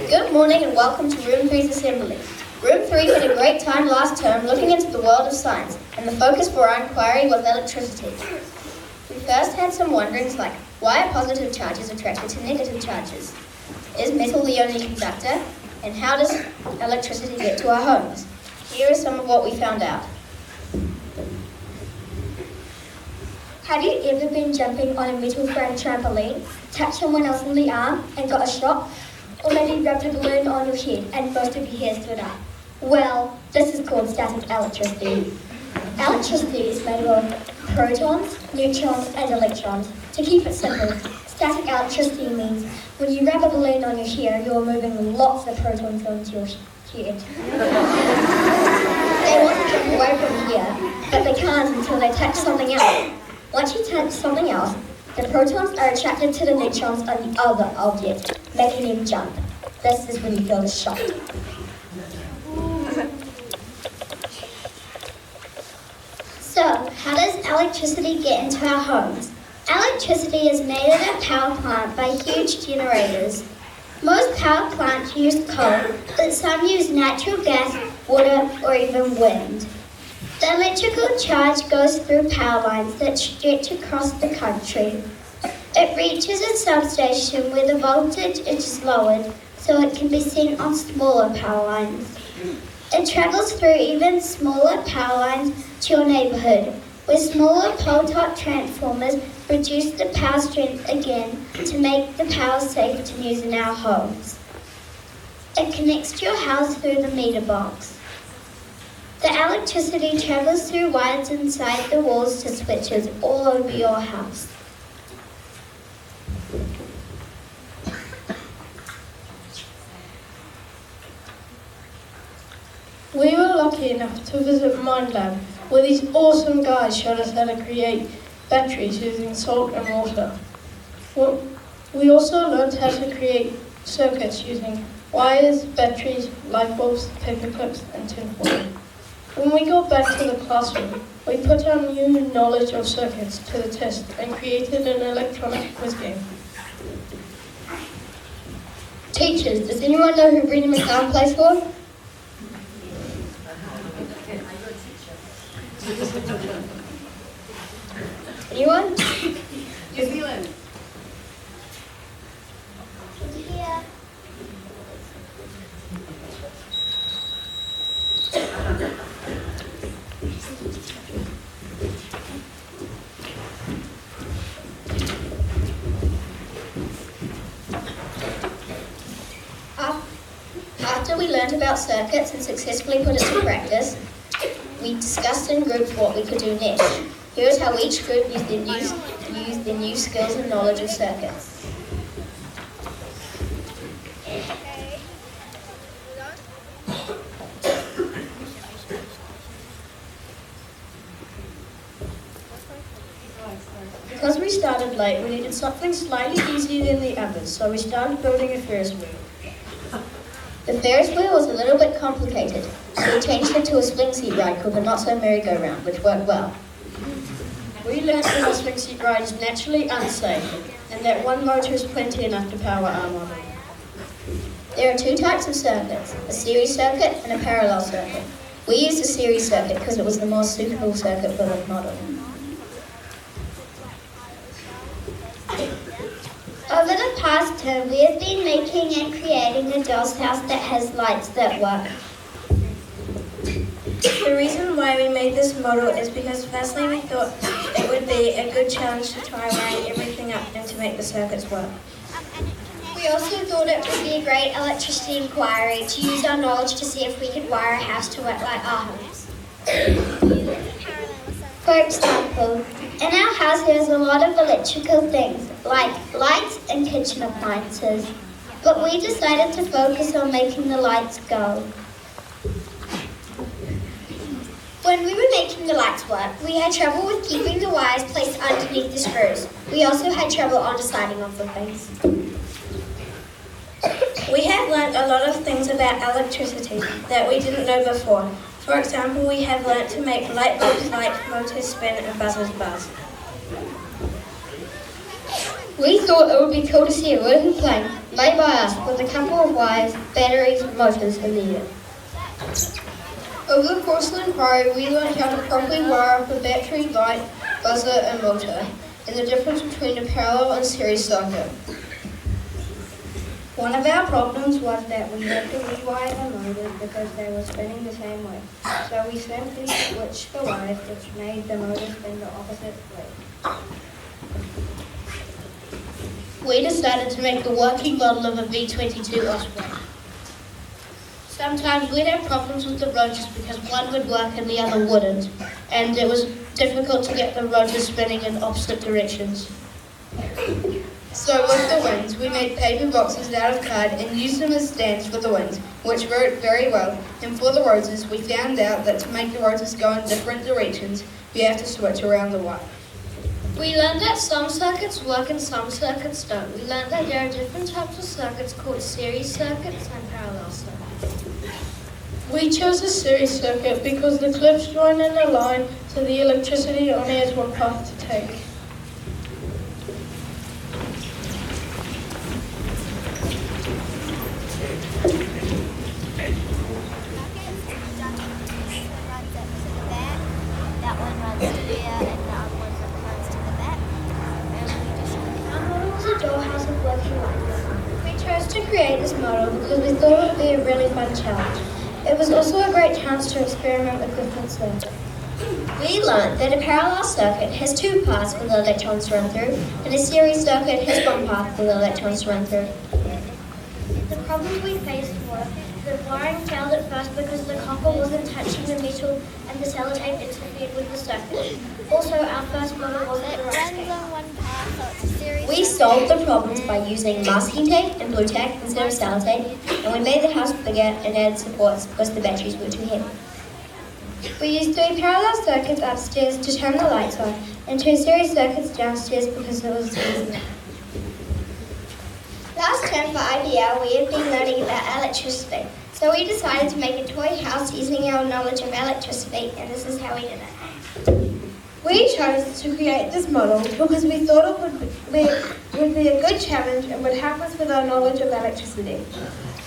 Good morning and welcome to Room 3's assembly. Room 3 had a great time last term looking into the world of science, and the focus for our inquiry was electricity. We first had some wonderings like, why are positive charges attracted to negative charges? Is metal the only conductor? And how does electricity get to our homes? Here is some of what we found out. Have you ever been jumping on a metal frame trampoline, tapped someone else on the arm and got a shock? Or maybe rubbed a balloon on your head and most of your hair stood up? Well, this is called static electricity. Electricity is made of protons, neutrons and electrons. To keep it simple, static electricity means when you rub a balloon on your hair, you're moving lots of protons onto your head. They want to jump away from here, but they can't until they touch something else. Once you touch something else, the protons are attracted to the neutrons on the other object, making them jump. This is when you feel the shock. So, how does electricity get into our homes? Electricity is made at a power plant by huge generators. Most power plants use coal, but some use natural gas, water, or even wind. The electrical charge goes through power lines that stretch across the country. It reaches a substation where the voltage is lowered so it can be seen on smaller power lines. It travels through even smaller power lines to your neighbourhood, where smaller pole-top transformers reduce the power strength again to make the power safe to use in our homes. It connects to your house through the meter box. The electricity travels through wires inside the walls to switches all over your house. We were lucky enough to visit MindLab, where these awesome guys showed us how to create batteries using salt and water. We also learned how to create circuits using wires, batteries, light bulbs, paper clips and tinfoil. When we got back to the classroom, we put our new knowledge of circuits to the test and created an electronic quiz game. Teachers, does anyone know who Brendan McCann plays for? Anyone? New Zealand. Here. After we learned about circuits and successfully put it to practice, we discussed in groups what we could do next. Here is how each group used their new skills and knowledge of circuits. Because we started late, we needed something slightly easier than the others, so we started building a Ferris wheel. The Ferris wheel was a little bit complicated, so we changed it to a swing seat ride called the Not So Merry-Go-Round, which worked well. We learned that a swing seat ride is naturally unsafe, and that one motor is plenty enough to power our model. There are two types of circuits, a series circuit and a parallel circuit. We used a series circuit because it was the more suitable circuit for the model. Over the past term, we have been making and creating a doll's house that has lights that work. The reason why we made this model is because firstly we thought it would be a good challenge to try wiring everything up and to make the circuits work. We also thought it would be a great electricity inquiry to use our knowledge to see if we could wire a house to work like our homes. For example, in our house there's a lot of electrical things, like lights and kitchen appliances, but we decided to focus on making the lights go. When we were making the lights work, we had trouble with keeping the wires placed underneath the screws. We also had trouble on deciding on the things. We have learnt a lot of things about electricity that we didn't know before. For example, we have learnt to make light bulbs light, motors spin and buzzers buzz. We thought it would be cool to see a wooden plane made by us with a couple of wires, batteries, motors in the air. Over the course of the inquiry, we learned how to properly wire up a battery, light, buzzer and motor, and the difference between a parallel and series circuit. One of our problems was that we had to rewire the motors because they were spinning the same way. So we simply switched the wires, which made the motor spin the opposite way. We decided to make the working model of a V-22 Osprey. Sometimes we'd have problems with the rotors because one would work and the other wouldn't, and it was difficult to get the rotors spinning in opposite directions. So with the wings, we made paper boxes out of card and used them as stands for the wings, which worked very well. And for the rotors, we found out that to make the rotors go in different directions, we have to switch around the wire. We learned that some circuits work and some circuits don't. We learned that there are different types of circuits called series circuits and parallel circuits. We chose a series circuit because the clips join in a line, so the electricity only has one path to take. That one runs to there and the other one runs to the back. And our model was a dollhouse of working lights. We chose to create this model because we thought it would be a really fun challenge. It was also a great chance to experiment with different circuits. We learned that a parallel circuit has two paths for the electrons to run through, and a series circuit has one path for the electrons to run through. The problems we faced were the wiring failed at first because the copper wasn't touching the metal and the sellotape interfered with the circuit. Also, our first model wasn't the right scale. We solved the problems by using masking tape and blue tack instead of sellotape, and we made the house bigger and added supports because the batteries were too heavy. We used 3 parallel circuits upstairs to turn the lights on, and 2 series circuits downstairs because it was easier. Last term for IBL, we have been learning about electricity. So we decided to make a toy house using our knowledge of electricity, and this is how we did it. We chose to create this model because we thought it would be a good challenge and would help us with our knowledge of electricity.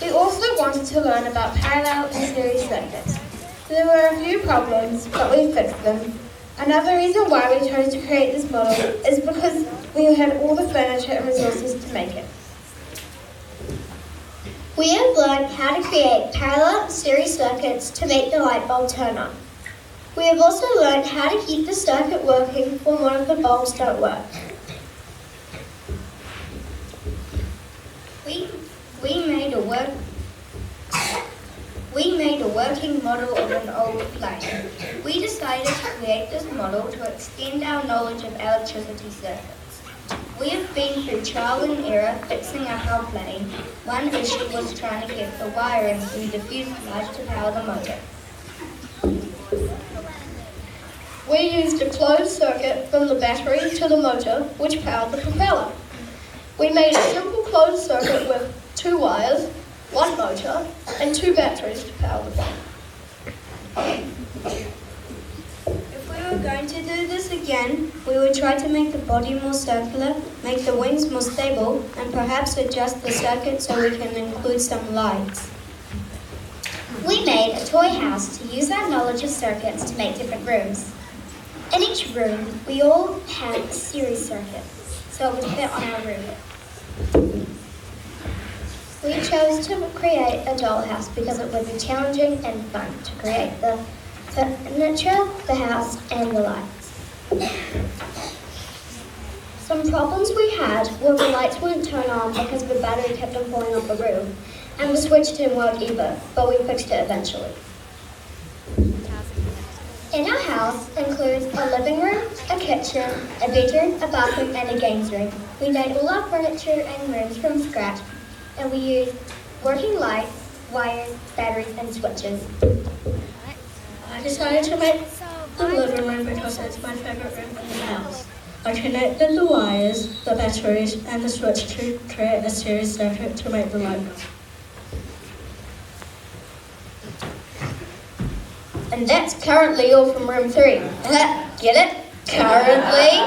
We also wanted to learn about parallel and series circuits. There were a few problems, but we fixed them. Another reason why we chose to create this model is because we had all the furniture and resources to make it. We have learned how to create parallel and series circuits to make the light bulb turn on. We have also learned how to keep the circuit working when one of the bulbs don't work. We made a working model of an old plane. We decided to create this model to extend our knowledge of electricity circuits. We have been through trial and error fixing our hull plane. One issue was trying to get the wiring through the fuselage to power the motor. We used a closed circuit from the battery to the motor, which powered the propeller. We made a simple closed circuit with 2 wires, 1 motor, and 2 batteries to power the bomb. If we were going to do this again, we would try to make the body more circular, make the wings more stable, and perhaps adjust the circuit so we can include some lights. We made a toy house to use our knowledge of circuits to make different rooms. In each room, we all had a series circuit, so it would fit on our roof. We chose to create a dollhouse because it would be challenging and fun to create the furniture, the house, and the lights. Some problems we had were the lights wouldn't turn on because the battery kept on falling off the roof, and the switch didn't work either, but we fixed it eventually. In our house includes a living room, a kitchen, a bedroom, a bathroom, and a games room. We made all our furniture and rooms from scratch, and we used working lights, wires, batteries, and switches. I decided to make the living room because it's my favorite room in the house. I connected the wires, the batteries, and the switch to create a series circuit to make the light bulb. And that's currently all from room 3. Get it? Currently.